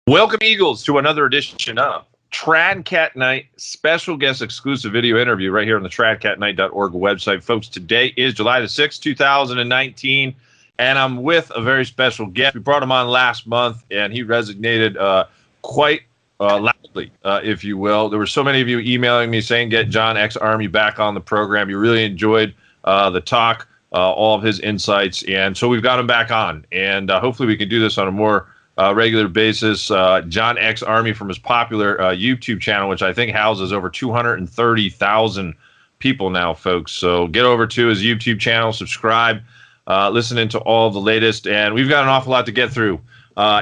Welcome, Eagles, to another edition of Tradcat Night, special guest exclusive video interview right here on the tradcatnight.org website. Folks, today is July the 6th, 2019, and I'm with a very special guest. We brought him on last month, and he resonated quite loudly, if you will. There were so many of you emailing me saying, get John X Army back on the program. You really enjoyed the talk, all of his insights, and so we've got him back on, and hopefully we can do this on a more regular basis. John X Army from his popular YouTube channel, which I think houses over 230,000 people now, folks. So get over to his YouTube channel, subscribe, listen into all the latest, and we've got an awful lot to get through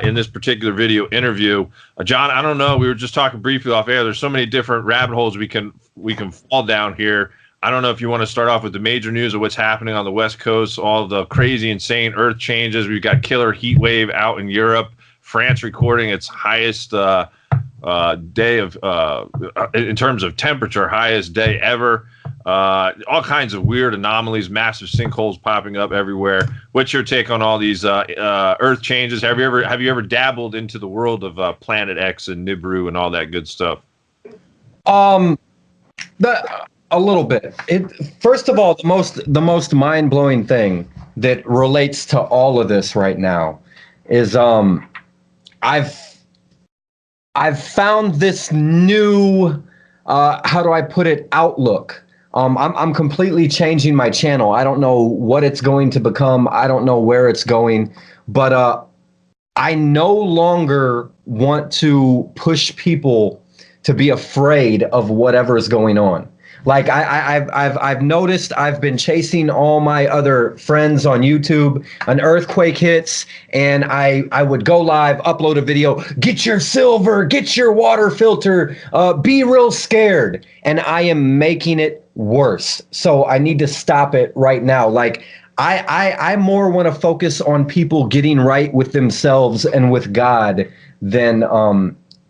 in this particular video interview. John, I don't know, we were just talking briefly off air. There's so many different rabbit holes we can fall down here. I don't know if you want to start off with the major news of what's happening on the West Coast, all the crazy, insane earth changes. We've got killer heat wave out in Europe. France recording its highest day of, in terms of temperature, highest day ever. All kinds of weird anomalies, massive sinkholes popping up everywhere. What's your take on all these earth changes? Have you ever dabbled into the world of Planet X and Nibiru and all that good stuff? A little bit. First of all, the most mind-blowing thing that relates to all of this right now is I've found this new how do I put it, outlook. I'm completely changing my channel. I don't know what it's going to become. I don't know where it's going, but I no longer want to push people to be afraid of whatever is going on. Like I've noticed, I've been chasing all my other friends on YouTube. An earthquake hits, and I would go live, upload a video, get your silver, get your water filter, be real scared. And I am making it worse. So I need to stop it right now. Like I more want to focus on people getting right with themselves and with God than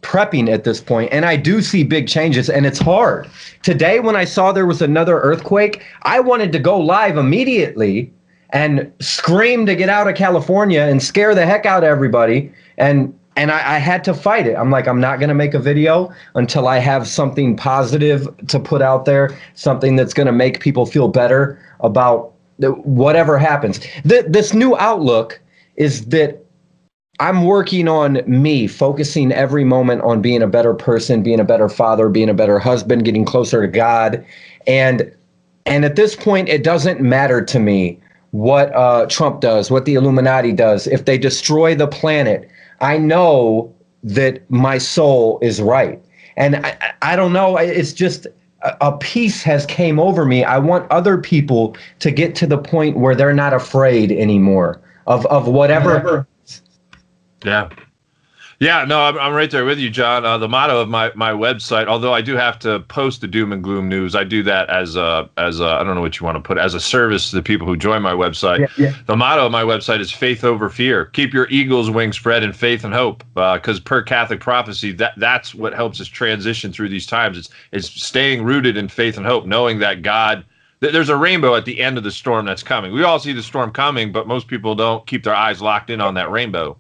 prepping at this point. And I do see big changes, and it's hard. Today, when I saw there was another earthquake, I wanted to go live immediately and scream to get out of California and scare the heck out of everybody. And I had to fight it. I'm like, I'm not going to make a video until I have something positive to put out there, something that's going to make people feel better about whatever happens. This new outlook is that I'm working on me, focusing every moment on being a better person, being a better father, being a better husband, getting closer to God. And at this point, it doesn't matter to me what Trump does, what the Illuminati does. If they destroy the planet, I know that my soul is right. And I don't know, it's just a peace has came over me. I want other people to get to the point where they're not afraid anymore of whatever. Yeah, no, I'm right there with you, John. The motto of my website, although I do have to post the doom and gloom news, I do that as a I don't know what you want to put, as a service to the people who join my website. Yeah. The motto of my website is faith over fear. Keep your eagle's wings spread in faith and hope, because per Catholic prophecy, that's what helps us transition through these times. It's staying rooted in faith and hope, knowing that God, there's a rainbow at the end of the storm that's coming. We all see the storm coming, but most people don't keep their eyes locked in on that rainbow.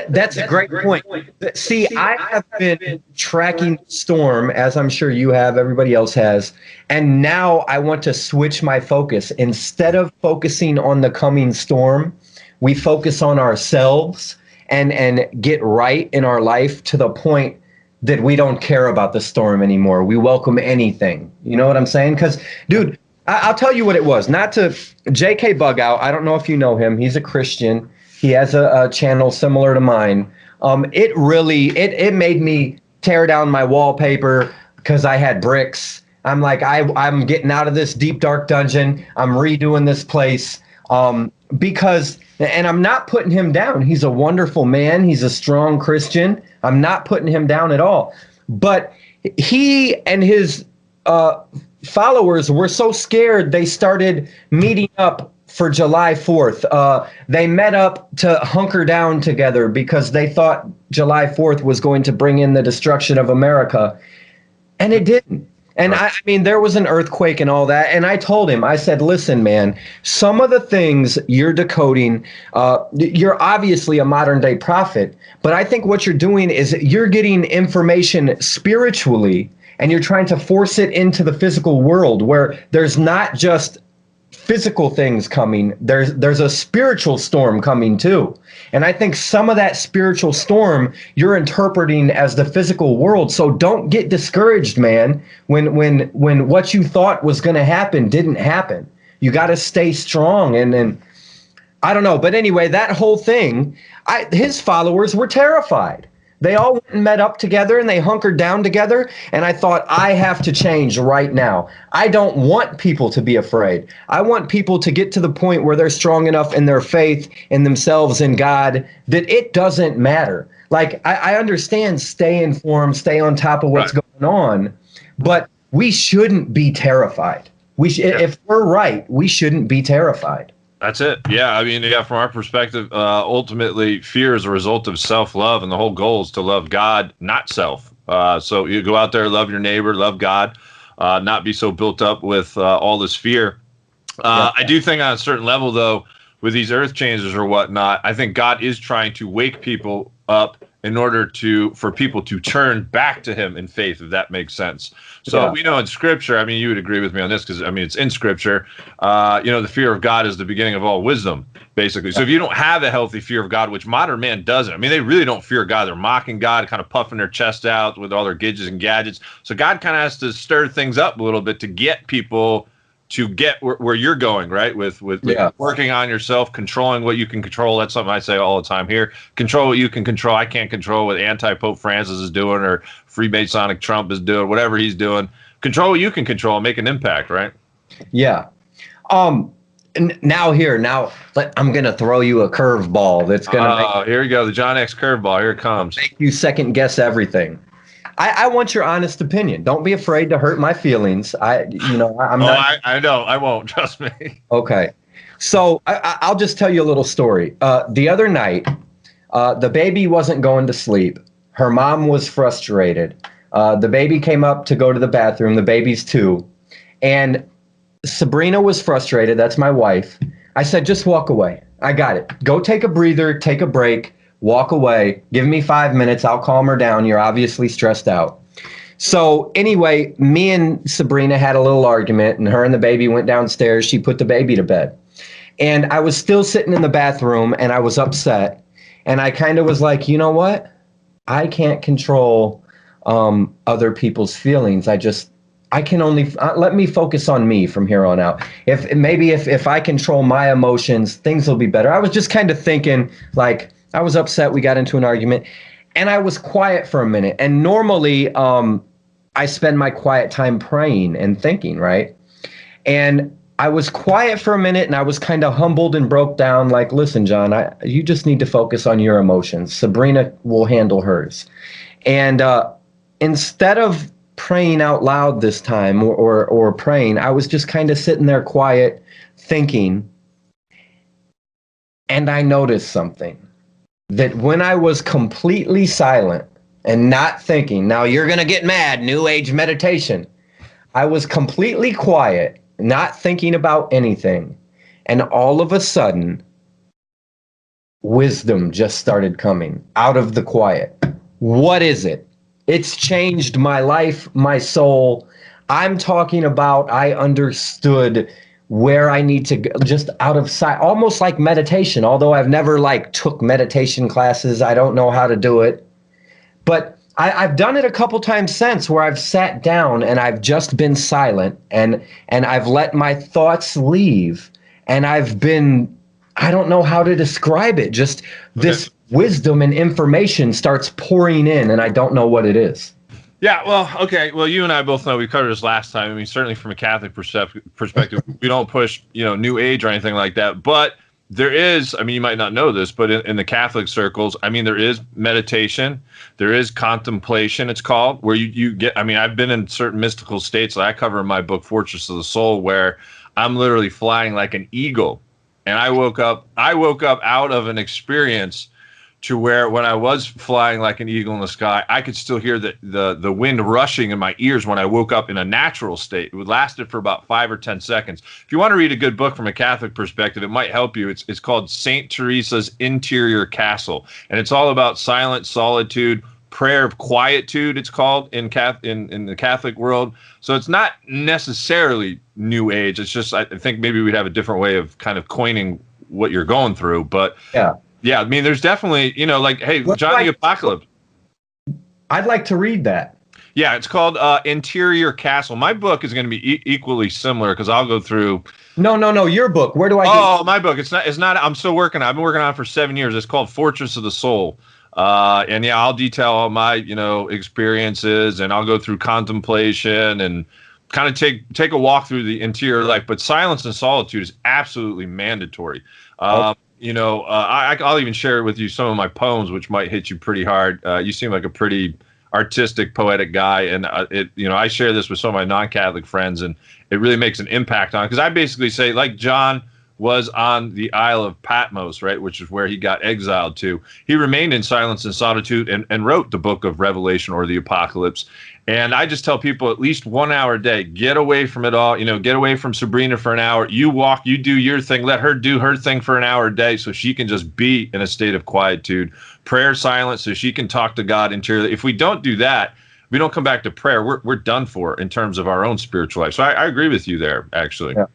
That's a great point. See, I have been tracking Storm, as I'm sure you have, everybody else has, and now I want to switch my focus. Instead of focusing on the coming storm, we focus on ourselves and get right in our life to the point that we don't care about the storm anymore. We welcome anything. You know what I'm saying? Because, dude, I'll tell you what it was. Not to J.K. Bugout, I don't know if you know him. He's a Christian. He has a channel similar to mine. It really made me tear down my wallpaper because I had bricks. I'm like, I'm getting out of this deep, dark dungeon. I'm redoing this place because, and I'm not putting him down. He's a wonderful man. He's a strong Christian. I'm not putting him down at all. But he and his followers were so scared, they started meeting up for July 4th. They met up to hunker down together because they thought July 4th was going to bring in the destruction of America. And it didn't. And Right. I mean, there was an earthquake and all that. And I told him, I said, listen, man, some of the things you're decoding, you're obviously a modern day prophet, but I think what you're doing is you're getting information spiritually and you're trying to force it into the physical world where there's not just physical things coming. There's a spiritual storm coming too. And I think some of that spiritual storm you're interpreting as the physical world. So don't get discouraged, man, when what you thought was going to happen didn't happen. You got to stay strong and I don't know, but anyway, that whole thing, his followers were terrified. They all went and met up together and they hunkered down together. And I thought, I have to change right now. I don't want people to be afraid. I want people to get to the point where they're strong enough in their faith, in themselves, in God, that it doesn't matter. Like, I understand stay informed, stay on top of what's going on, but we shouldn't be terrified. If we're right, we shouldn't be terrified. That's it. Yeah. I mean, yeah, from our perspective, ultimately, fear is a result of self-love, and the whole goal is to love God, not self. So you go out there, love your neighbor, love God, not be so built up with all this fear. I do think on a certain level, though, with these earth changes or whatnot, I think God is trying to wake people up in order for people to turn back to him in faith, if that makes sense. So we know in Scripture, I mean, you would agree with me on this because, I mean, it's in Scripture, the fear of God is the beginning of all wisdom, basically. So if you don't have a healthy fear of God, which modern man doesn't, I mean, they really don't fear God. They're mocking God, kind of puffing their chest out with all their gidgets and gadgets. So God kind of has to stir things up a little bit to get people to get where you're going, right? With working on yourself, controlling what you can control. That's something I say all the time here. Control what you can control. I can't control what anti-Pope Francis is doing or Freemasonic Trump is doing, whatever he's doing. Control what you can control and make an impact, right? Yeah. Now I'm going to throw you a curveball that's going to here we go. The John X curveball. Here it comes. Make you second guess everything. I want your honest opinion. Don't be afraid to hurt my feelings. I'm not. I know. I won't. Trust me. Okay. So I'll just tell you a little story. The other night, the baby wasn't going to sleep. Her mom was frustrated. The baby came up to go to the bathroom. The baby's 2. And Sabrina was frustrated. That's my wife. I said, just walk away. I got it. Go take a breather, take a break. Walk away. Give me 5 minutes. I'll calm her down. You're obviously stressed out. So anyway, me and Sabrina had a little argument, and her and the baby went downstairs. She put the baby to bed. And I was still sitting in the bathroom, and I was upset. And I kind of was like, you know what? I can't control other people's feelings. I can only let me focus on me from here on out. If I control my emotions, things will be better. I was just kind of thinking, like, I was upset. We got into an argument, and I was quiet for a minute. And normally, I spend my quiet time praying and thinking, right? And I was quiet for a minute, and I was kind of humbled and broke down. Like, listen, John, you just need to focus on your emotions. Sabrina will handle hers. And instead of praying out loud this time or praying, I was just kind of sitting there quiet, thinking, and I noticed something. That when I was completely silent and not thinking, now you're going to get mad, New Age meditation. I was completely quiet, not thinking about anything. And all of a sudden, wisdom just started coming out of the quiet. What is it? It's changed my life, my soul. I'm talking about I understood where I need to go, just out of sight, almost like meditation. Although I've never took meditation classes, I don't know how to do it. But I've done it a couple times since where I've sat down and I've just been silent and I've let my thoughts leave. And I don't know how to describe it. Just this wisdom and information starts pouring in and I don't know what it is. Yeah, well, okay. Well, you and I both know, we covered this last time. I mean, certainly from a Catholic perspective, we don't push, New Age or anything like that. But there is, I mean, you might not know this, but in the Catholic circles, I mean, there is meditation, there is contemplation, it's called, where you get, I mean, I've been in certain mystical states that I cover in my book, Fortress of the Soul, where I'm literally flying like an eagle. And I woke up out of an experience to where when I was flying like an eagle in the sky, I could still hear the wind rushing in my ears when I woke up in a natural state. It would lasted for about 5 or 10 seconds. If you want to read a good book from a Catholic perspective, it might help you. It's called Saint Teresa's Interior Castle, and it's all about silent solitude, prayer of quietude, it's called in the Catholic world. So it's not necessarily New Age. It's just, I think maybe we'd have a different way of kind of coining what you're going through. But yeah, I mean, there's definitely, like, hey, John the Apocalypse. I'd like to read that. Yeah, it's called Interior Castle. My book is going to be equally similar because I'll go through. No, your book. Where do I get my book. It's not, I'm still working on it. I've been working on it for 7 years. It's called Fortress of the Soul. And yeah, I'll detail all my, experiences, and I'll go through contemplation and kind of take a walk through the interior life. But silence and solitude is absolutely mandatory. I'll even share with you some of my poems, which might hit you pretty hard. You seem like a pretty artistic, poetic guy, and I share this with some of my non-Catholic friends, and it really makes an impact on it, because I basically say, like John was on the Isle of Patmos, right, which is where he got exiled to. He remained in silence and solitude and wrote the book of Revelation, or the Apocalypse. And I just tell people at least 1 hour a day, get away from it all, get away from Sabrina for an hour. You walk, you do your thing, let her do her thing for an hour a day so she can just be in a state of quietude, prayer, silence, so she can talk to God interiorly. If we don't do that, we don't come back to prayer, we're done for in terms of our own spiritual life. So I agree with you there, actually. Yeah.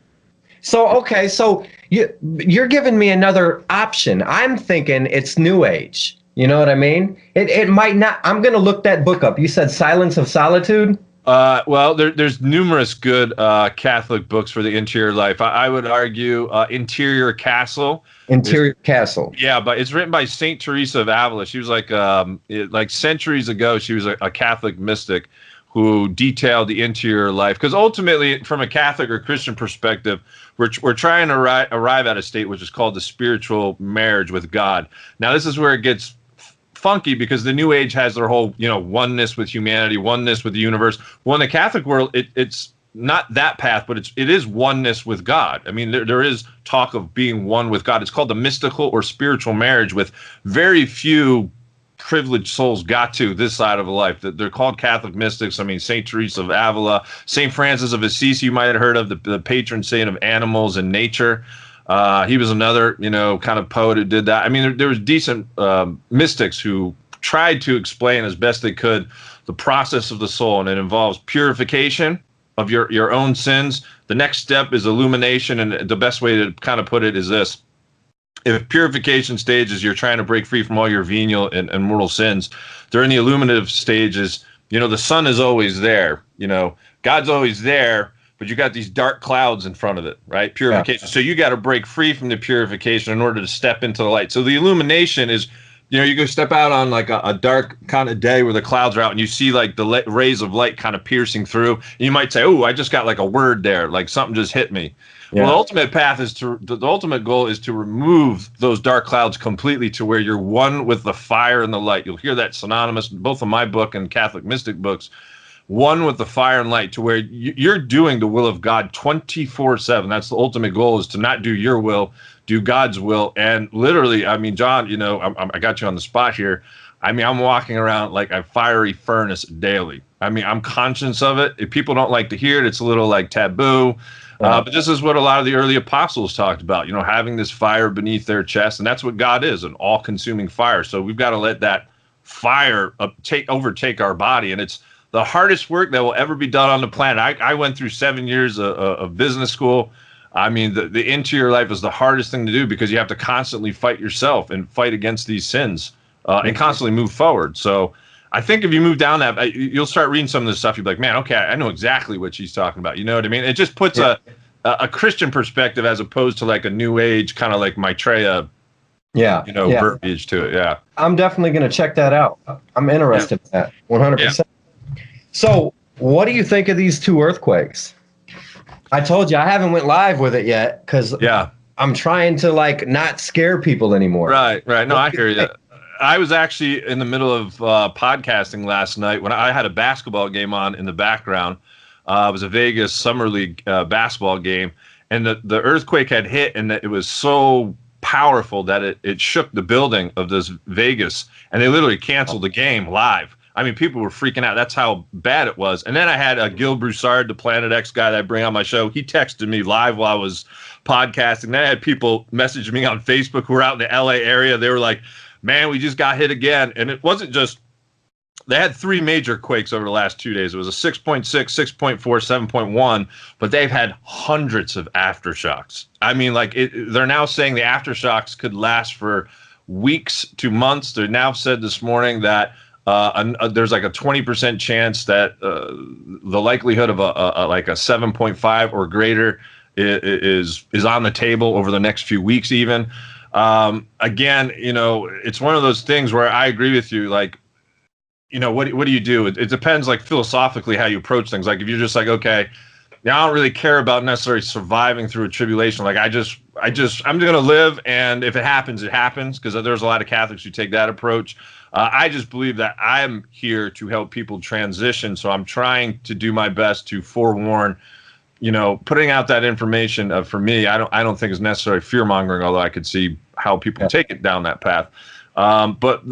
So you're giving me another option. I'm thinking it's New Age. You know what I mean? It might not. I'm going to look that book up. You said Silence of Solitude? Well, there's numerous good Catholic books for the interior life. I would argue Interior Castle. Interior Castle. Yeah, but it's written by Saint Teresa of Avila. She was like centuries ago, she was a Catholic mystic who detailed the interior life. Because ultimately, from a Catholic or Christian perspective, we're trying to arrive at a state which is called the spiritual marriage with God. Now, this is where it gets funky, because the New Age has their whole, oneness with humanity, oneness with the universe. Well, in the Catholic world, it's not that path, but it is oneness with God. I mean, there is talk of being one with God. It's called the mystical or spiritual marriage, with very few privileged souls got to this side of life. They're called Catholic mystics. I mean, Saint Teresa of Avila, Saint Francis of Assisi, you might have heard of, the patron saint of animals and nature. He was another, kind of poet who did that. I mean, there was decent mystics who tried to explain as best they could the process of the soul, and it involves purification of your own sins. The next step is illumination, and the best way to kind of put it is this. If purification stages, you're trying to break free from all your venial and mortal sins. During the illuminative stages, the sun is always there. God's always there, but you got these dark clouds in front of it, right? Purification. Yeah. So you got to break free from the purification in order to step into the light. So the illumination is, you go step out on like a dark kind of day where the clouds are out, and you see like the rays of light kind of piercing through. And you might say, "Oh, I just got like a word there, like something just hit me." Yeah. Well, the ultimate path is the ultimate goal is to remove those dark clouds completely, to where you're one with the fire and the light. You'll hear that synonymous in both of my book and Catholic mystic books. One with the fire and light, to where you're doing the will of God 24/7. That's the ultimate goal, is to not do your will, do God's will. And literally, I mean, John, I got you on the spot here. I mean, I'm walking around like a fiery furnace daily. I mean, I'm conscious of it. If people don't like to hear it, it's a little like taboo. But this is what a lot of the early apostles talked about, having this fire beneath their chest. And that's what God is, an all-consuming fire. So we've got to let that fire overtake our body. And it's the hardest work that will ever be done on the planet. I went through 7 years of business school. I mean, the interior life is the hardest thing to do, because you have to constantly fight yourself and fight against these sins and constantly move forward. So I think if you move down that, you'll start reading some of this stuff. You'll be like, man, okay, I know exactly what she's talking about. You know what I mean? It just puts a Christian perspective as opposed to like a New Age kind of like Maitreya, verbiage to it. Yeah. I'm definitely going to check that out. I'm interested in that 100%. Yeah. So what do you think of these two earthquakes? I told you I haven't went live with it yet, because I'm trying to like not scare people anymore. Right. No, I hear you. I was actually in the middle of podcasting last night when I had a basketball game on in the background. It was a Vegas Summer League basketball game, and the earthquake had hit, and it was so powerful that it shook the building of this Vegas, and they literally canceled the game live. I mean, people were freaking out. That's how bad it was. And then I had Gil Broussard, the Planet X guy that I bring on my show. He texted me live while I was podcasting. Then I had people message me on Facebook who were out in the LA area. They were like, man, we just got hit again. And it wasn't just, they had 3 major quakes over the last 2 days. It was a 6.6, 6.4, 7.1, but they've had hundreds of aftershocks. I mean, like, they're now saying the aftershocks could last for weeks to months. They now said this morning that there's like a 20% chance that the likelihood of like a 7.5 or greater is on the table over the next few weeks even. Again, you know, it's one of those things where I agree with you. Like, you know, what do you do? It depends, like, philosophically how you approach things. Like, if you're just like, okay, now I don't really care about necessarily surviving through a tribulation. Like, I'm going to live, and if it happens, it happens, because there's a lot of Catholics who take that approach. I just believe that I'm here to help people transition, so I'm trying to do my best to forewarn. You know, putting out that information for me, I don't think is necessarily fear mongering, although I could see how people take it down that path. But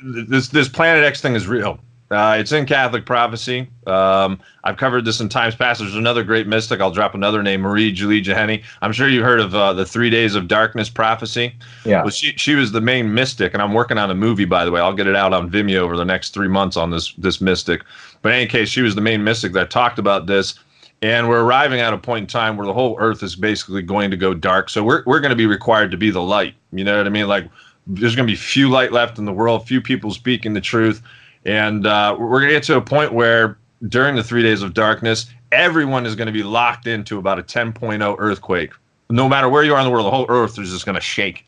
this Planet X thing is real. It's in Catholic prophecy. I've covered this in times past. There's another great mystic. I'll drop another name, Marie-Julie Jehani. I'm sure you heard of the 3 Days of Darkness prophecy. Yeah. Well, she was the main mystic, and I'm working on a movie, by the way. I'll get it out on Vimeo over the next 3 months on this mystic. But in any case, she was the main mystic that talked about this. And we're arriving at a point in time where the whole earth is basically going to go dark. So we're going to be required to be the light. You know what I mean? Like, there's going to be few light left in the world, few people speaking the truth. And we're going to get to a point where during the 3 days of darkness, everyone is going to be locked into about a 10.0 earthquake. No matter where you are in the world, the whole earth is just going to shake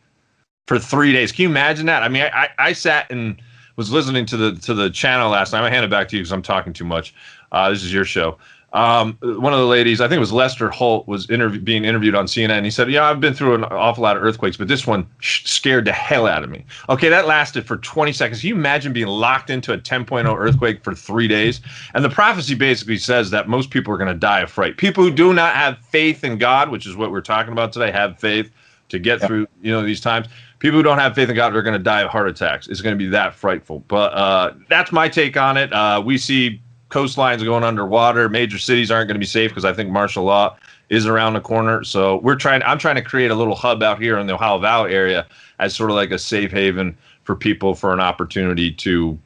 for 3 days. Can you imagine that? I mean, I sat and was listening to the channel last night. I'm going to hand it back to you because I'm talking too much. This is your show. One of the ladies, I think it was Lester Holt, was being interviewed on CNN. He said, yeah, I've been through an awful lot of earthquakes, but this one scared the hell out of me. Okay, that lasted for 20 seconds. Can you imagine being locked into a 10.0 earthquake for 3 days? And the prophecy basically says that most people are going to die of fright. People who do not have faith in God, which is what we're talking about today, have faith to get through, you know, these times. People who don't have faith in God are going to die of heart attacks. It's going to be that frightful. But that's my take on it. We see coastlines going underwater. Major cities aren't going to be safe because I think martial law is around the corner. So I'm trying to create a little hub out here in the Ohio Valley area as sort of like a safe haven for people, for an opportunity to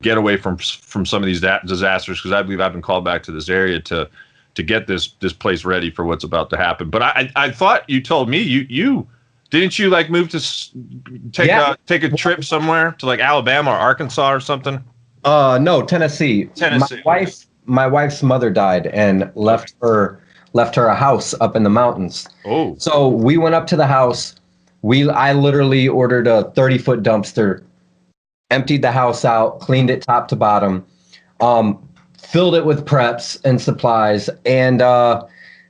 get away from some of these disasters, because I believe I've been called back to this area to get this place ready for what's about to happen. But I thought you told me you didn't you like move to take a trip somewhere to like Alabama or Arkansas or something? No, Tennessee. My wife's mother died and left her a house up in the mountains. Oh. So we went up to the house. I literally ordered a 30-foot dumpster, emptied the house out, cleaned it top to bottom, filled it with preps and supplies, and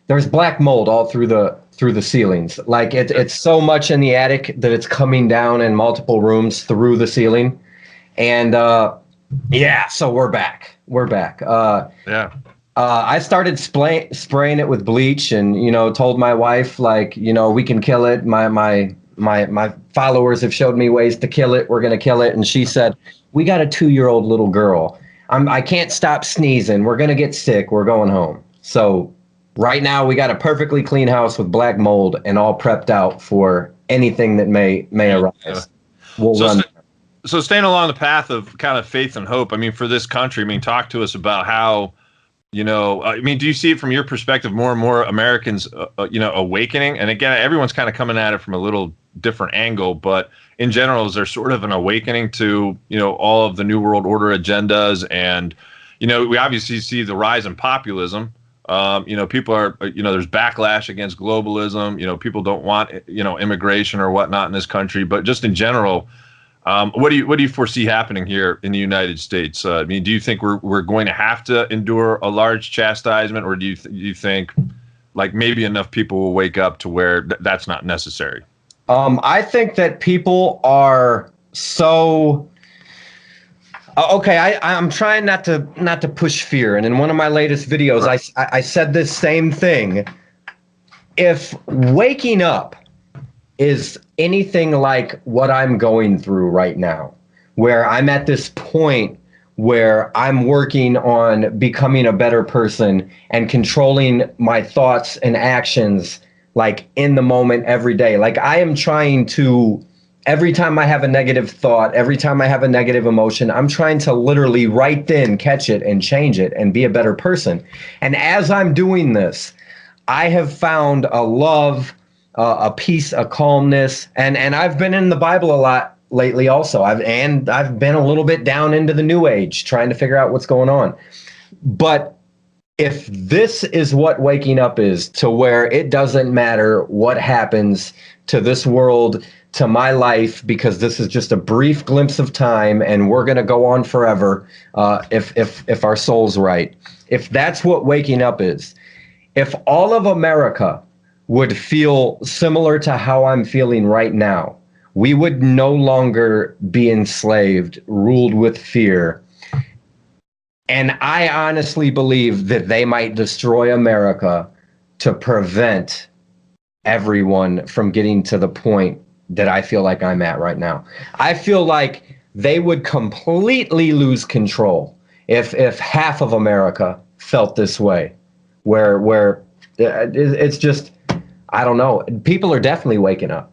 there's black mold all through the ceilings. Like it's so much in the attic that it's coming down in multiple rooms through the ceiling, and yeah, so we're back. I started spraying it with bleach, and, you know, told my wife, like, you know, we can kill it. My followers have showed me ways to kill it. We're going to kill it. And she said, we got a 2-year-old little girl. I can't stop sneezing. We're going to get sick. We're going home. So right now we got a perfectly clean house with black mold and all prepped out for anything that may arise. We'll run. So staying along the path of kind of faith and hope, I mean, for this country, I mean, talk to us about how, you know, I mean, do you see it from your perspective, more and more Americans, you know, awakening? And again, everyone's kind of coming at it from a little different angle, but in general, is there sort of an awakening to, you know, all of the New World Order agendas? And, you know, we obviously see the rise in populism. You know, people are, you know, there's backlash against globalism. You know, people don't want, you know, immigration or whatnot in this country, but just in general, what do you foresee happening here in the United States? I mean, do you think we're going to have to endure a large chastisement, or do you think like maybe enough people will wake up to where that's not necessary? I think that people are so okay. I'm trying not to push fear, and in one of my latest videos, I said this same thing. If waking up is anything like what I'm going through right now, where I'm at this point where I'm working on becoming a better person and controlling my thoughts and actions, like in the moment every day. Like I am trying to, every time I have a negative thought, every time I have a negative emotion, I'm trying to literally right then catch it and change it and be a better person. And as I'm doing this, I have found a love, a peace, a calmness, and I've been in the Bible a lot lately also. I've been a little bit down into the new age, trying to figure out what's going on. But if this is what waking up is, to where it doesn't matter what happens to this world, to my life, because this is just a brief glimpse of time and we're going to go on forever, if our soul's right. If that's what waking up is, if all of America would feel similar to how I'm feeling right now, we would no longer be enslaved, ruled with fear. And I honestly believe that they might destroy America to prevent everyone from getting to the point that I feel like I'm at right now. I feel like they would completely lose control if half of America felt this way, where it's just, I don't know. People are definitely waking up.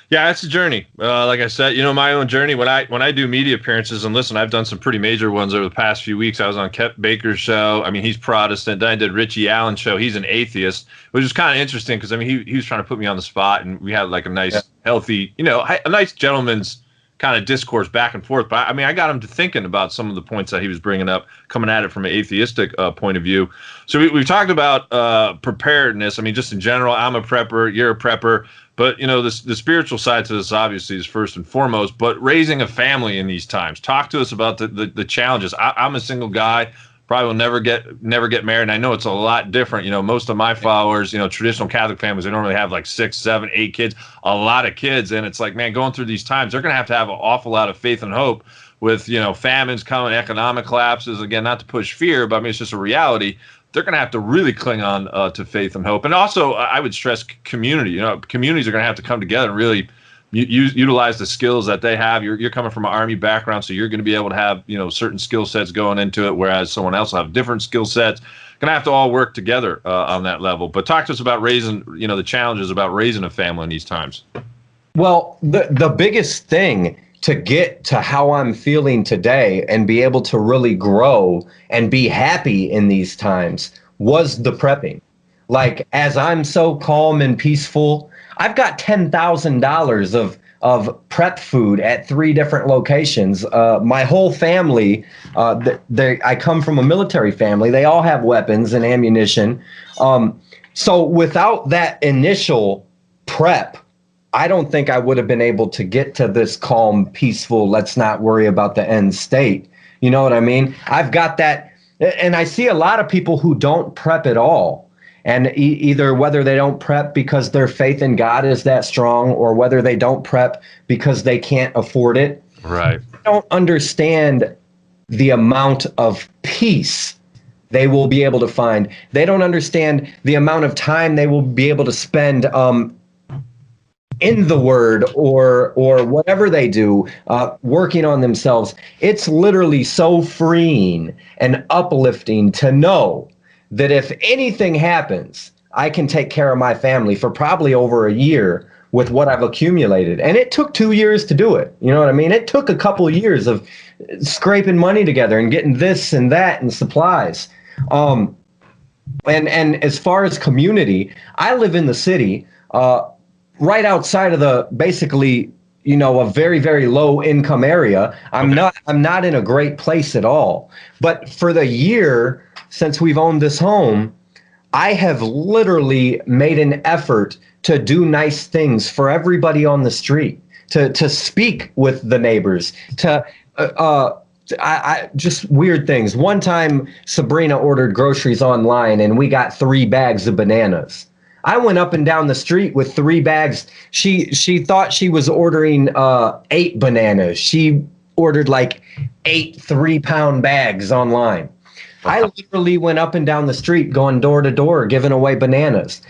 Yeah, it's a journey. Like I said, my own journey. When I do media appearances, and listen, I've done some pretty major ones over the past few weeks. I was on Kent Baker's show. I mean, he's Protestant. Then I did Richie Allen's show. He's an atheist, which is kind of interesting because, I mean, he was trying to put me on the spot, and we had like a nice, healthy, a nice gentleman's kind of discourse back and forth. But I mean, I got him to thinking about some of the points that he was bringing up, coming at it from an atheistic point of view. So we've talked about preparedness. I mean, just in general, I'm a prepper, you're a prepper. But, the spiritual side to this obviously is first and foremost, but raising a family in these times. Talk to us about the challenges. I'm a single guy, probably will never get married. And I know it's a lot different. Most of my followers, traditional Catholic families, they normally have like 6, 7, 8 kids, a lot of kids. And it's like, man, going through these times, they're going to have an awful lot of faith and hope with, famines coming, economic collapses. Again, not to push fear, but I mean, it's just a reality. They're going to have to really cling on to faith and hope. And also, I would stress community. Communities are going to have to come together and really utilize the skills that they have. You're coming from an Army background, so you're going to be able to have, certain skill sets going into it, whereas someone else will have different skill sets. Going to have to all work together on that level. But talk to us about raising, the challenges about raising a family in these times. Well, the biggest thing to get to how I'm feeling today and be able to really grow and be happy in these times was the prepping. Like, as I'm so calm and peaceful, I've got $10,000 of prep food at 3 different locations. My whole family, I come from a military family. They all have weapons and ammunition. So without that initial prep, I don't think I would have been able to get to this calm, peaceful, let's not worry about the end state. You know what I mean? I've got that. And I see a lot of people who don't prep at all. And either whether they don't prep because their faith in God is that strong, or whether they don't prep because they can't afford it. Right. They don't understand the amount of peace they will be able to find. They don't understand the amount of time they will be able to spend in the Word or whatever they do, working on themselves. It's literally so freeing and uplifting to know that if anything happens, I can take care of my family for probably over a year with what I've accumulated. And it took 2 years to do it. You know what I mean? It took a couple of years of scraping money together and getting this and that and supplies. And as far as community, I live in the city, right outside of the basically, a very, very low income area. I'm not in a great place at all. But for the year since we've owned this home, I have literally made an effort to do nice things for everybody on the street, to speak with the neighbors, to I just weird things. One time, Sabrina ordered groceries online, and we got 3 bags of bananas. I went up and down the street with 3 bags. She thought she was ordering 8 bananas. She ordered like 8 3-pound bags online. I literally went up and down the street, going door to door, giving away bananas.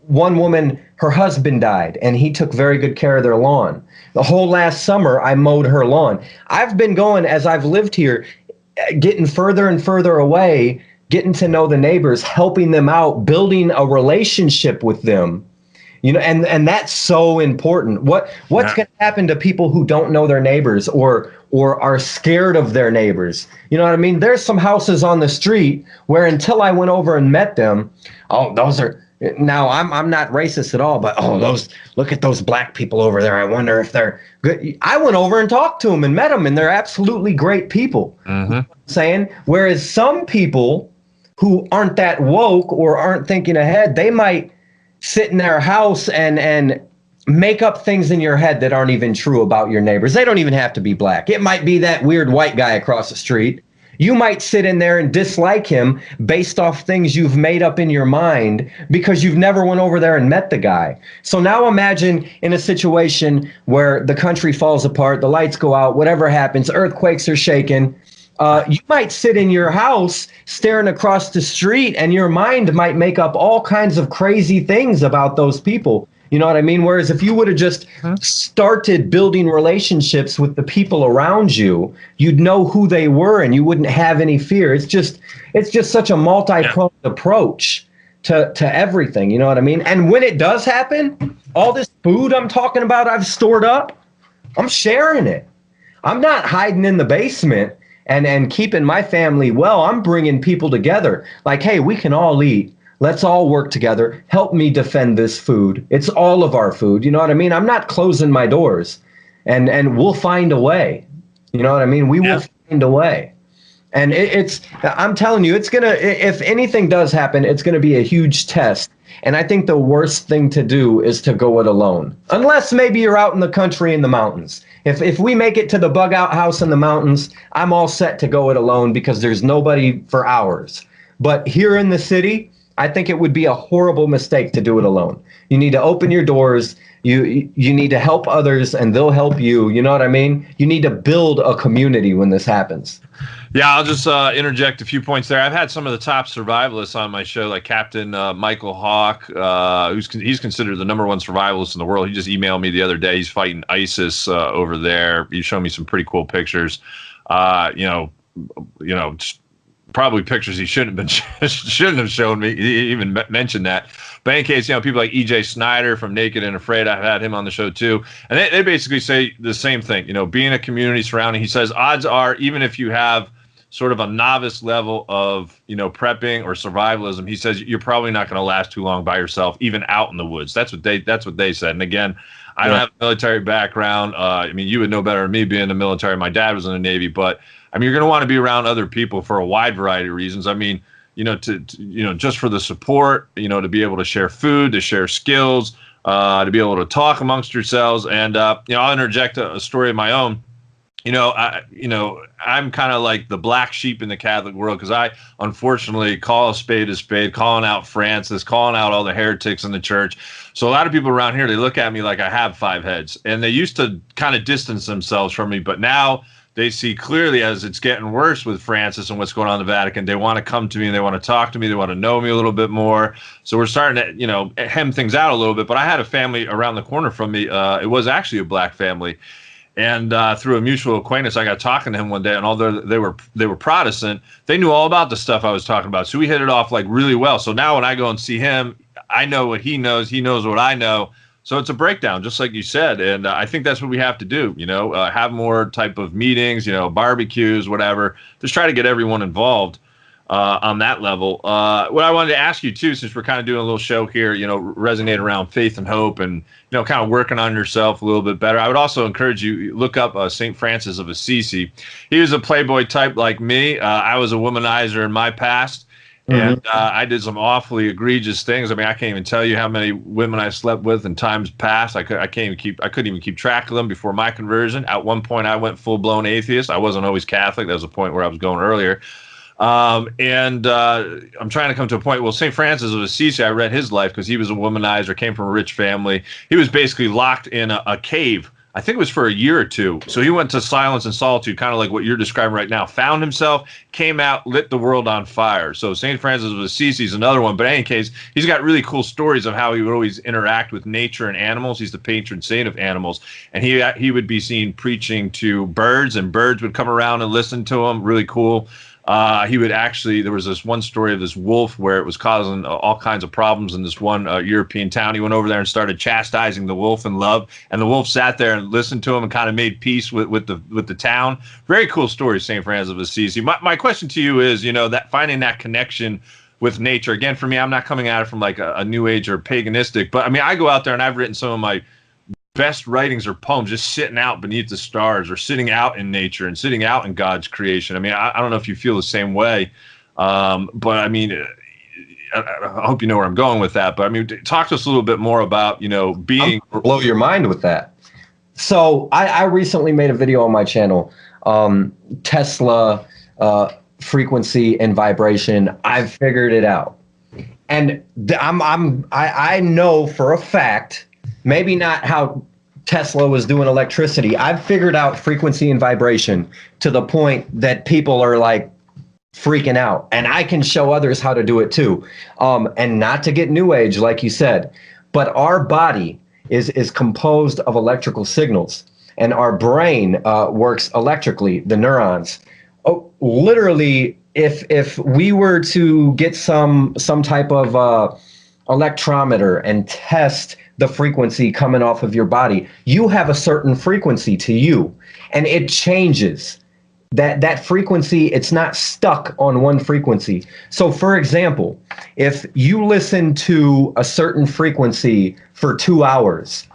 one woman, her husband died, and he took very good care of their lawn. The whole last summer, I mowed her lawn. I've been going, as I've lived here, getting further and further away, getting to know the neighbors, helping them out, building a relationship with them. You know, and that's so important. What's going to happen to people who don't know their neighbors or are scared of their neighbors? You know what I mean? There's some houses on the street where until I went over and met them, oh, those are. Now, I'm not racist at all, but look at those black people over there. I wonder if they're good. I went over and talked to them and met them, and they're absolutely great people. Mm-hmm. You know what I'm saying? Whereas some people who aren't that woke or aren't thinking ahead, they might sit in their house and make up things in your head that aren't even true about your neighbors. They don't even have to be black. It might be that weird white guy across the street. You might sit in there and dislike him based off things you've made up in your mind because you've never went over there and met the guy. So now imagine in a situation where the country falls apart, the lights go out, whatever happens, earthquakes are shaking. You might sit in your house staring across the street and your mind might make up all kinds of crazy things about those people. You know what I mean? Whereas if you would have just started building relationships with the people around you, you'd know who they were and you wouldn't have any fear. It's just such a multi-pronged approach to everything. You know what I mean? And when it does happen, all this food I'm talking about I've stored up, I'm sharing it. I'm not hiding in the basement and keeping my family well. I'm bringing people together. Like, hey, we can all eat. Let's all work together. Help me defend this food. It's all of our food. You know what I mean? I'm not closing my doors, and we'll find a way. You know what I mean? We will find a way. And I'm telling you, it's gonna. If anything does happen, it's gonna be a huge test. And I think the worst thing to do is to go it alone, unless maybe you're out in the country in the mountains. If we make it to the bug out house in the mountains, I'm all set to go it alone because there's nobody for hours. But here in the city, I think it would be a horrible mistake to do it alone. You need to open your doors. You need to help others, and they'll help you. You know what I mean? You need to build a community when this happens. Yeah, I'll just interject a few points there. I've had some of the top survivalists on my show, like Captain Michael Hawk, he's considered the #1 survivalist in the world. He just emailed me the other day. He's fighting ISIS over there. He showed me some pretty cool pictures. Probably pictures he shouldn't have shown me. He even mentioned that. But in case, people like EJ Snyder from Naked and Afraid, I've had him on the show too. And they basically say the same thing, being a community surrounding. He says odds are, even if you have sort of a novice level of, prepping or survivalism, he says you're probably not going to last too long by yourself, even out in the woods. That's what they said. And again, I don't have a military background. You would know better than me being in the military. My dad was in the Navy, but you're going to want to be around other people for a wide variety of reasons. Just for the support, to be able to share food, to share skills, to be able to talk amongst yourselves. And, I'll interject a story of my own. I'm kind of like the black sheep in the Catholic world because I unfortunately call a spade, calling out Francis, calling out all the heretics in the church. So a lot of people around here, they look at me like I have 5 heads, and they used to kind of distance themselves from me, but now they see clearly as it's getting worse with Francis and what's going on in the Vatican. They want to come to me and they want to talk to me. They want to know me a little bit more. So we're starting to, hem things out a little bit. But I had a family around the corner from me. It was actually a black family. And through a mutual acquaintance, I got talking to him one day, and although they were Protestant, they knew all about the stuff I was talking about. So we hit it off like really well. So now when I go and see him, I know what he knows what I know. So it's a breakdown, just like you said. And I think that's what we have to do, have more type of meetings, barbecues, whatever. Just try to get everyone involved on that level. What I wanted to ask you, too, since we're kind of doing a little show here, resonate around faith and hope and, kind of working on yourself a little bit better. I would also encourage you, look up St. Francis of Assisi. He was a playboy type like me. I was a womanizer in my past. And I did some awfully egregious things. I can't even tell you how many women I slept with in times past. I couldn't even keep track of them before my conversion. At one point, I went full-blown atheist. I wasn't always Catholic. That was a point where I was going earlier. I'm trying to come to a point. Well, St. Francis of Assisi, I read his life because he was a womanizer, came from a rich family. He was basically locked in a cave. I think it was for a year or two. So he went to silence and solitude, kind of like what you're describing right now. Found himself, came out, lit the world on fire. So St. Francis of Assisi is another one. But in any case, he's got really cool stories of how he would always interact with nature and animals. He's the patron saint of animals. And he would be seen preaching to birds, and birds would come around and listen to him. Really cool. He would actually, there was this one story of this wolf where it was causing all kinds of problems in this one European town. He went over there and started chastising the wolf in love, and the wolf sat there and listened to him and kind of made peace with the town. Very cool story, St. Francis of Assisi. My question to you is, that finding that connection with nature. Again, for me, I'm not coming at it from like a new age or paganistic, but I mean, I go out there and I've written some of my best writings or poems just sitting out beneath the stars or sitting out in nature and sitting out in God's creation. I mean, I don't know if you feel the same way, but I mean, I hope you know where I'm going with that. But I mean, talk to us a little bit more about, being... blow your mind with that. So I recently made a video on my channel, Tesla, frequency and vibration. I've figured it out. And I know for a fact, maybe not how Tesla was doing electricity. I've figured out frequency and vibration to the point that people are like freaking out, and I can show others how to do it too. And not to get new age, like you said, but our body is composed of electrical signals, and our brain works electrically, the neurons. Oh, literally, if we were to get some type of electrometer and test the frequency coming off of your body, you have a certain frequency to you, and it changes. That frequency, it's not stuck on one frequency. So for example, if you listen to a certain frequency for 2 hours,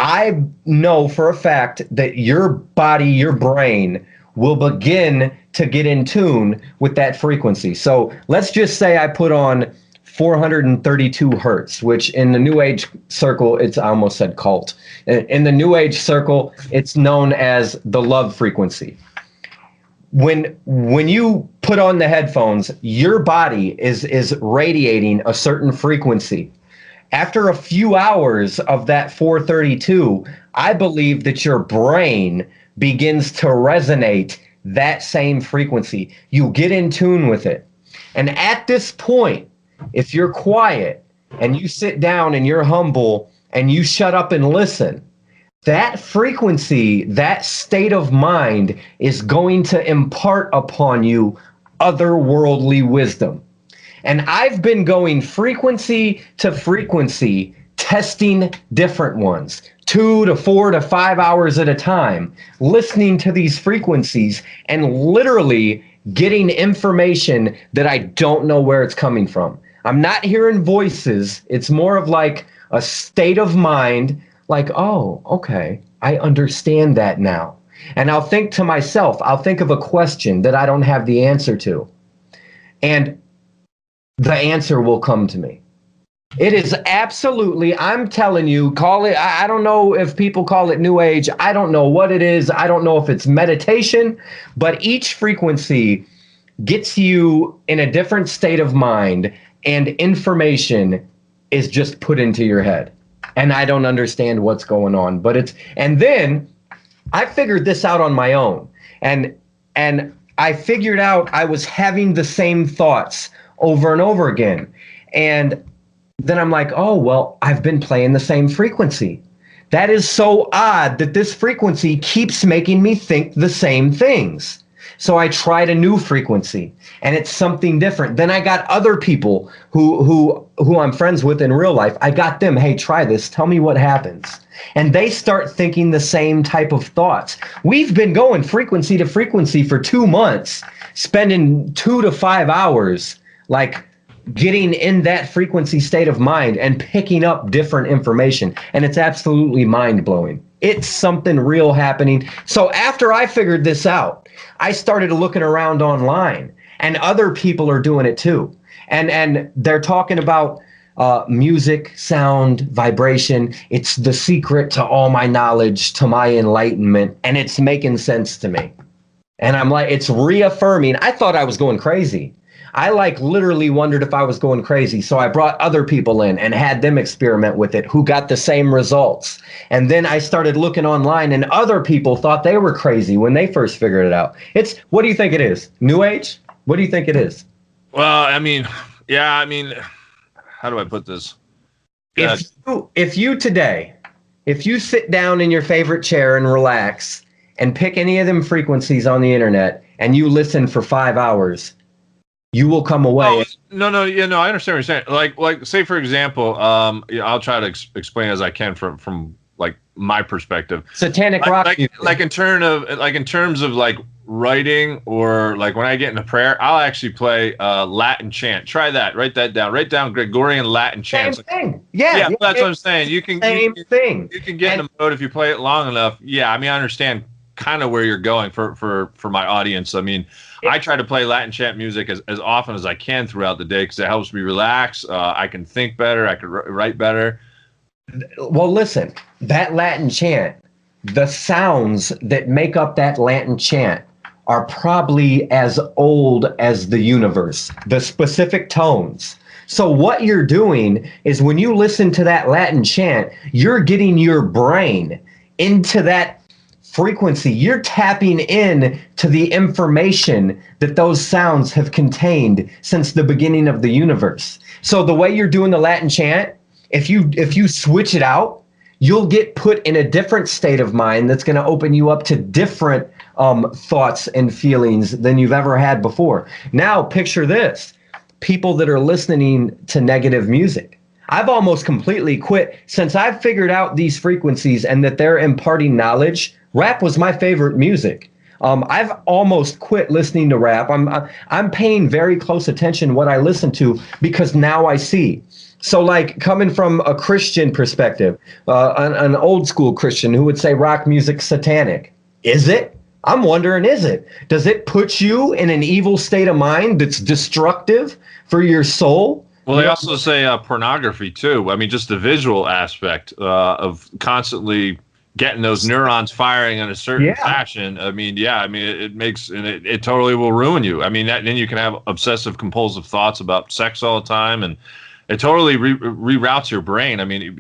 I know for a fact that your body, your brain will begin to get in tune with that frequency. So let's just say I put on 432 hertz, which in the New Age circle, I almost said cult. In the New Age circle, it's known as the love frequency. When you put on the headphones, your body is radiating a certain frequency. After a few hours of that 432, I believe that your brain begins to resonate that same frequency. You get in tune with it. And at this point, if you're quiet and you sit down and you're humble and you shut up and listen, that frequency, that state of mind is going to impart upon you otherworldly wisdom. And I've been going frequency to frequency, testing different ones, 2 to 4 to 5 hours at a time, listening to these frequencies and literally getting information that I don't know where it's coming from. I'm not hearing voices. It's more of like a state of mind, like, oh, okay, I understand that now. And I'll think to myself, I'll think of a question that I don't have the answer to, and the answer will come to me. It is absolutely, I'm telling you, call it, I don't know if people call it New Age. I don't know what it is. I don't know if it's meditation, but each frequency gets you in a different state of mind, and information is just put into your head. And I don't understand what's going on, but and then I figured this out on my own. And I figured out I was having the same thoughts over and over again. And then I'm like, oh, well, I've been playing the same frequency. That is so odd that this frequency keeps making me think the same things. So I tried a new frequency, and it's something different. Then I got other people who I'm friends with in real life. I got them, hey, try this. Tell me what happens. And they start thinking the same type of thoughts. We've been going frequency to frequency for 2 months, spending 2 to 5 hours, like getting in that frequency state of mind and picking up different information. And it's absolutely mind-blowing. It's something real happening. So after I figured this out, I started looking around online, and other people are doing it too. And they're talking about music, sound, vibration. It's the secret to all my knowledge, to my enlightenment, and it's making sense to me. And I'm like, it's reaffirming. I thought I was going crazy. I like literally wondered if I was going crazy. So I brought other people in and had them experiment with it who got the same results. And then I started looking online and other people thought they were crazy when they first figured it out. What do you think it is? New Age? What do you think it is? Well, I mean, yeah, I mean, how do I put this? If you sit down in your favorite chair and relax and pick any of them frequencies on the internet and you listen for 5 hours, you will come away. No, I understand what you're saying. Like, say for example, I'll try to explain as I can from like my perspective. Satanic rock music. Like in terms of like writing, or like when I get into prayer, I'll actually play Latin chant. Try that. Write that down. Write down Gregorian Latin chants. Same thing. Yeah, that's what I'm saying. You can thing. You can get in the mode if you play it long enough. Yeah, I mean, I understand kind of where you're going for my audience. I mean, I try to play Latin chant music as often as I can throughout the day because it helps me relax. I can think better. I can write better. Well, listen, that Latin chant, the sounds that make up that Latin chant are probably as old as the universe, the specific tones. So what you're doing is when you listen to that Latin chant, you're getting your brain into that frequency. You're tapping in to the information that those sounds have contained since the beginning of the universe. So the way you're doing the Latin chant, if you switch it out, you'll get put in a different state of mind that's going to open you up to different thoughts and feelings than you've ever had before. Now, picture this. People that are listening to negative music. I've almost completely quit since I've figured out these frequencies and that they're imparting knowledge. Rap was my favorite music. I've almost quit listening to rap. I'm paying very close attention to what I listen to because now I see. So like coming from a Christian perspective, an old school Christian who would say rock music's satanic. Is it? I'm wondering, is it? Does it put you in an evil state of mind that's destructive for your soul? Well, they also say pornography too. I mean, just the visual aspect of constantly getting those neurons firing in a certain fashion. I mean, it makes, and it totally will ruin you. I mean, then you can have obsessive compulsive thoughts about sex all the time, and it totally reroutes your brain. I mean,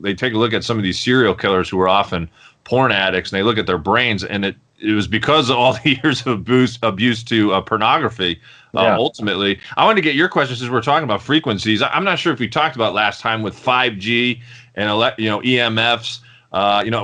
they take a look at some of these serial killers who are often porn addicts, and they look at their brains, and it was because of all the years of abuse to pornography. Ultimately, I wanted to get your question since we're talking about frequencies. I'm not sure if we talked about last time with 5G and EMFs.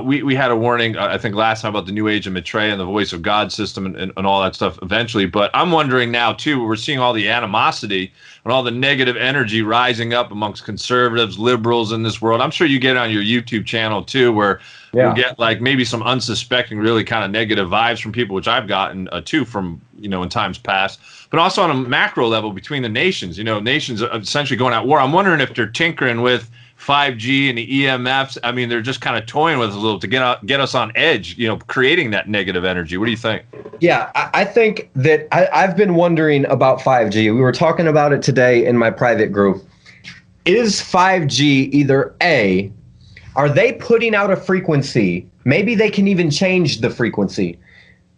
We had a warning, I think, last time about the New Age of Maitreya and the Voice of God system and all that stuff eventually. But I'm wondering now, too, we're seeing all the animosity and all the negative energy rising up amongst conservatives, liberals in this world. I'm sure you get on your YouTube channel, too, where you get like maybe some unsuspecting, really kind of negative vibes from people, which I've gotten, too, from, in times past. But also on a macro level between the nations, nations are essentially going at war. I'm wondering if they're tinkering with 5G and the EMFs. I mean, they're just kind of toying with us a little to get us on edge, creating that negative energy. What do you think? Yeah, I think that I've been wondering about 5G. We were talking about it today in my private group. Is 5G either A, are they putting out a frequency? Maybe they can even change the frequency.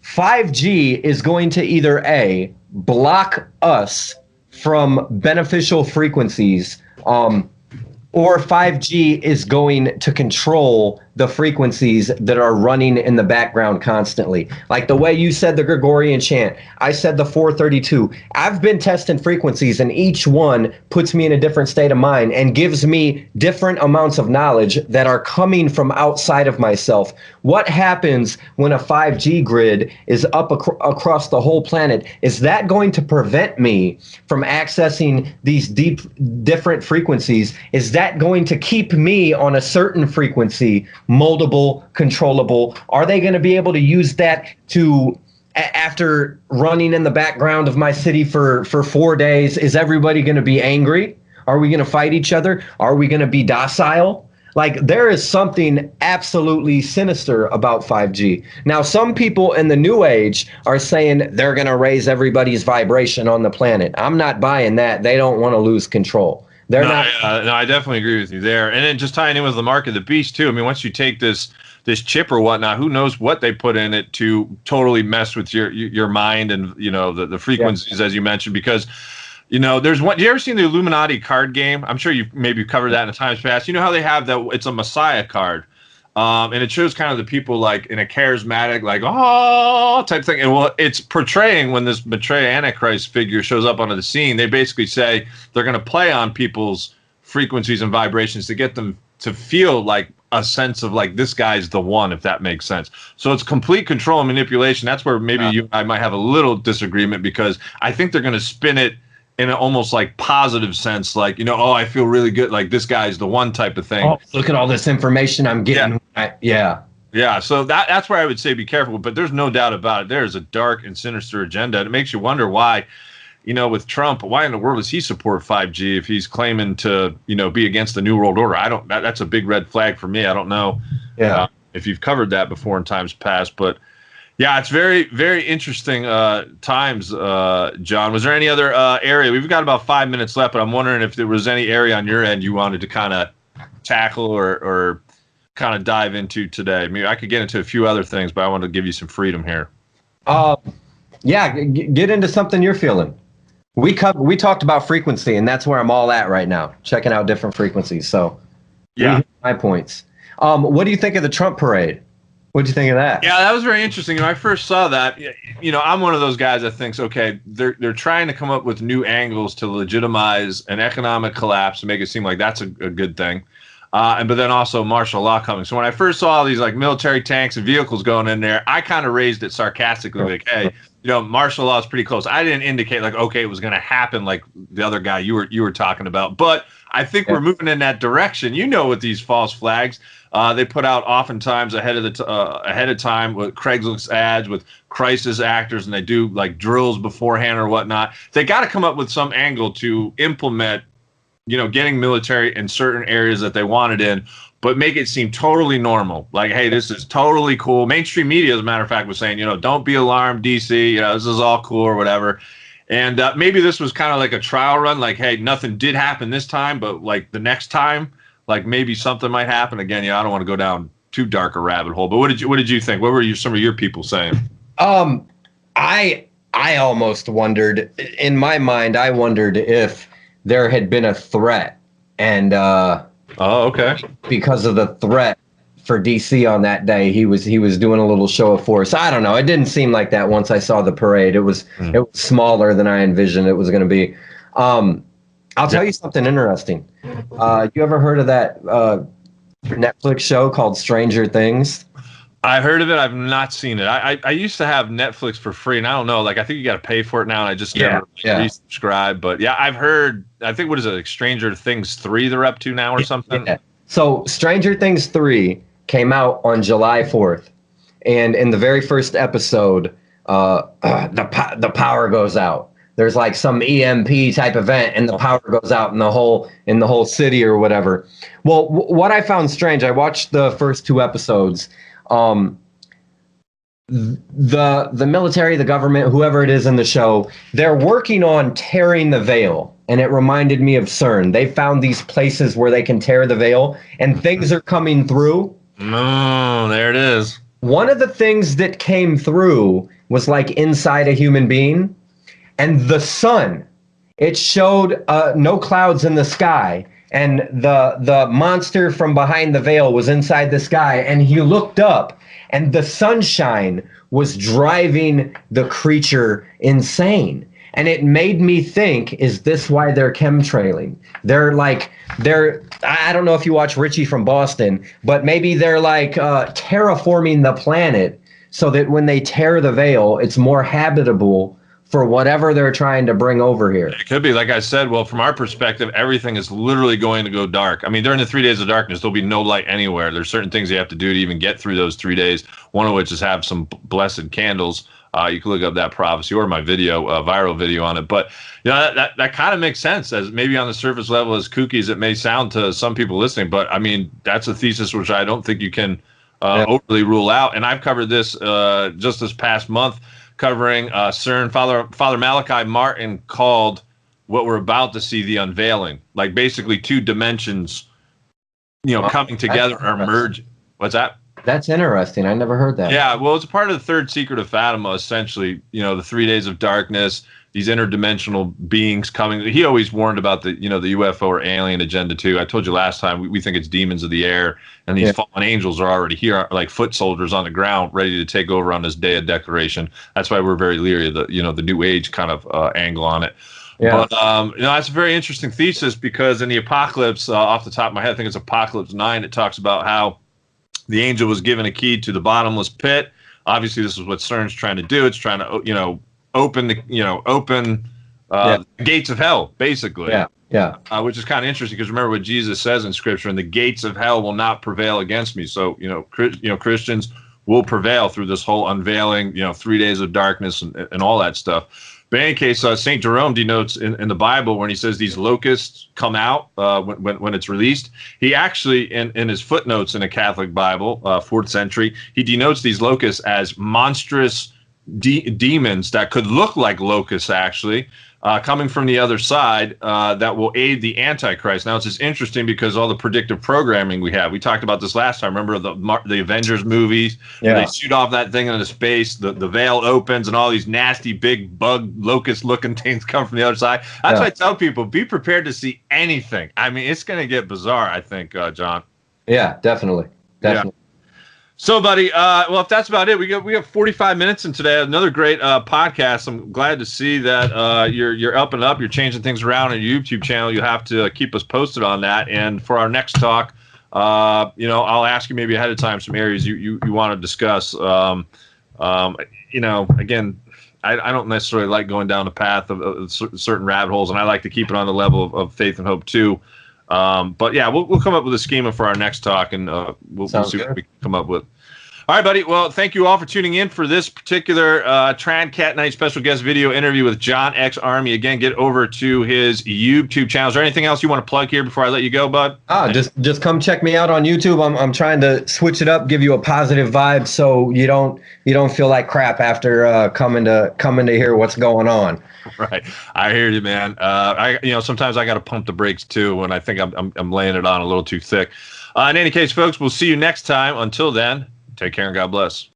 5G is going to either A, block us from beneficial frequencies, or 5G is going to control the frequencies that are running in the background constantly. Like the way you said the Gregorian chant, I said the 432. I've been testing frequencies, and each one puts me in a different state of mind and gives me different amounts of knowledge that are coming from outside of myself. What happens when a 5G grid is up across the whole planet? Is that going to prevent me from accessing these different frequencies? Is that going to keep me on a certain frequency, moldable, controllable? Are they going to be able to use that to, after running in the background of my city for 4 days, is everybody going to be angry? Are we going to fight each other? Are we going to be docile? Like, there is something absolutely sinister about 5G. Now, some people in the New Age are saying they're going to raise everybody's vibration on the planet. I'm not buying that. They don't want to lose control. No, I definitely agree with you there. And then just tying in with the mark of the beast, too. I mean, once you take this this chip or whatnot. Who knows what they put in it to totally mess with your mind and the frequencies, as you mentioned, because. There's one. You ever seen the Illuminati card game? I'm sure you've maybe covered that in the times past. You know how they have that? It's a Messiah card, and it shows kind of the people like in a charismatic, like type thing. And it's portraying when this betrayed Antichrist figure shows up onto the scene. They basically say they're going to play on people's frequencies and vibrations to get them to feel like a sense of like this guy's the one, if that makes sense. So it's complete control and manipulation. That's where maybe you and I might have a little disagreement, because I think they're going to spin it in an almost like positive sense, like, I feel really good, like this guy's the one type of thing. Oh, look at all this information I'm getting. Yeah. So that's where I would say be careful, but there's no doubt about it. There's a dark and sinister agenda. And it makes you wonder why, with Trump, why in the world does he support 5G if he's claiming to, be against the New World Order? That's a big red flag for me. I don't know if you've covered that before in times past, but yeah, it's very, very interesting times, John. Was there any other area? We've got about 5 minutes left, but I'm wondering if there was any area on your end you wanted to kind of tackle or kind of dive into today. I mean, I could get into a few other things, but I want to give you some freedom here. Get into something you're feeling. We talked about frequency, and that's where I'm all at right now, checking out different frequencies. So, my points. What do you think of the Trump parade? What'd you think of that? Yeah, that was very interesting. When I first saw that, I'm one of those guys that thinks, okay, they're trying to come up with new angles to legitimize an economic collapse and make it seem like that's a good thing. But then also martial law coming. So when I first saw these like military tanks and vehicles going in there, I kind of raised it sarcastically, like, hey, martial law is pretty close. I didn't indicate like, okay, it was going to happen like the other guy you were talking about. But I think we're moving in that direction. With these false flags. They put out oftentimes ahead of time with Craigslist ads with crisis actors, and they do like drills beforehand or whatnot. They got to come up with some angle to implement, getting military in certain areas that they wanted in, but make it seem totally normal. Like, hey, this is totally cool. Mainstream media, as a matter of fact, was saying, don't be alarmed, DC. This is all cool or whatever. And maybe this was kind of like a trial run. Like, hey, nothing did happen this time, but like the next time. Like maybe something might happen again. I don't want to go down too dark a rabbit hole. But what did you think? What were some of your people saying? I almost wondered, in my mind, I wondered if there had been a threat, and okay, because of the threat for DC on that day, he was doing a little show of force. I don't know. It didn't seem like that once I saw the parade. It was smaller than I envisioned it was going to be. I'll tell you something interesting. You ever heard of that Netflix show called Stranger Things? I heard of it. I've not seen it. I used to have Netflix for free, and I don't know. Like, I think you got to pay for it now, and I just never resubscribed. But yeah, I've heard. I think what is it? Like Stranger Things 3 they're up to now or something. Yeah. So Stranger Things 3 came out on July 4th, and in the very first episode, the power goes out. There's like some EMP type event, and the power goes out in the whole city or whatever. Well, what I found strange, I watched the first 2 episodes. The military, the government, whoever it is in the show, they're working on tearing the veil, and it reminded me of CERN. They found these places where they can tear the veil, and things are coming through. No, there it is. One of the things that came through was like inside a human being. And the sun, it showed no clouds in the sky, and the monster from behind the veil was inside the sky, and he looked up, and the sunshine was driving the creature insane. And it made me think, is this why they're chemtrailing? I don't know if you watch Richie from Boston, but maybe they're like terraforming the planet so that when they tear the veil, it's more habitable for whatever they're trying to bring over here. It could be, like I said, well, from our perspective, everything is literally going to go dark. I mean, during the 3 days of darkness, there'll be no light anywhere. There's certain things you have to do to even get through those 3 days, one of which is have some blessed candles. You can look up that prophecy or my video, viral video on it. But that kind of makes sense, as maybe on the surface level, as kooky as it may sound to some people listening. But I mean, that's a thesis which I don't think you can overly rule out. And I've covered this just this past month, covering CERN. Father Malachi Martin called what we're about to see the unveiling, like basically 2 dimensions, coming together or merging. What's that? That's interesting. I never heard that. Yeah, well, it's a part of the third secret of Fatima, essentially, the 3 days of darkness, these interdimensional beings coming. He always warned about the UFO or alien agenda too. I told you last time, we think it's demons of the air, and these fallen angels are already here, like foot soldiers on the ground, ready to take over on this day of declaration. That's why we're very leery of the New Age kind of angle on it. Yeah. But that's a very interesting thesis, because in the Apocalypse, off the top of my head, I think it's Apocalypse 9, it talks about how the angel was given a key to the bottomless pit. Obviously, this is what CERN's trying to do. It's trying to, open the gates of hell, basically. Yeah. Which is kind of interesting, because remember what Jesus says in Scripture: "And the gates of hell will not prevail against me." So, Christians will prevail through this whole unveiling, 3 days of darkness and all that stuff. But in any case, St. Jerome denotes in the Bible, when he says these locusts come out when it's released, he actually, in his footnotes in a Catholic Bible, 4th century, he denotes these locusts as monstrous demons that could look like locusts, actually, coming from the other side, that will aid the Antichrist. Now, it's just interesting because all the predictive programming we have. We talked about this last time. Remember the Avengers movies? Where they shoot off that thing into space, the veil opens, and all these nasty big bug locust-looking things come from the other side. That's why I tell people, be prepared to see anything. I mean, it's going to get bizarre, I think, John. Yeah, definitely. Yeah. So, buddy, well, if that's about it, we have 45 minutes in today. Another great podcast. I'm glad to see that you're up and up. You're changing things around on your YouTube channel. You have to keep us posted on that. And for our next talk, I'll ask you maybe ahead of time some areas you want to discuss. Again, I don't necessarily like going down the path of certain rabbit holes, and I like to keep it on the level of faith and hope too. But yeah, we'll come up with a schema for our next talk, and we'll see what we can come up with. All right, buddy. Well, thank you all for tuning in for this particular Trad Cat Night special guest video interview with John X Army. Again, get over to his YouTube channel. Is there anything else you want to plug here before I let you go, bud? Just come check me out on YouTube. I'm trying to switch it up, give you a positive vibe, so you don't feel like crap after coming to hear what's going on. Right, I hear you, man. Sometimes I got to pump the brakes too when I think I'm laying it on a little too thick. In any case, folks, we'll see you next time. Until then, take care and God bless.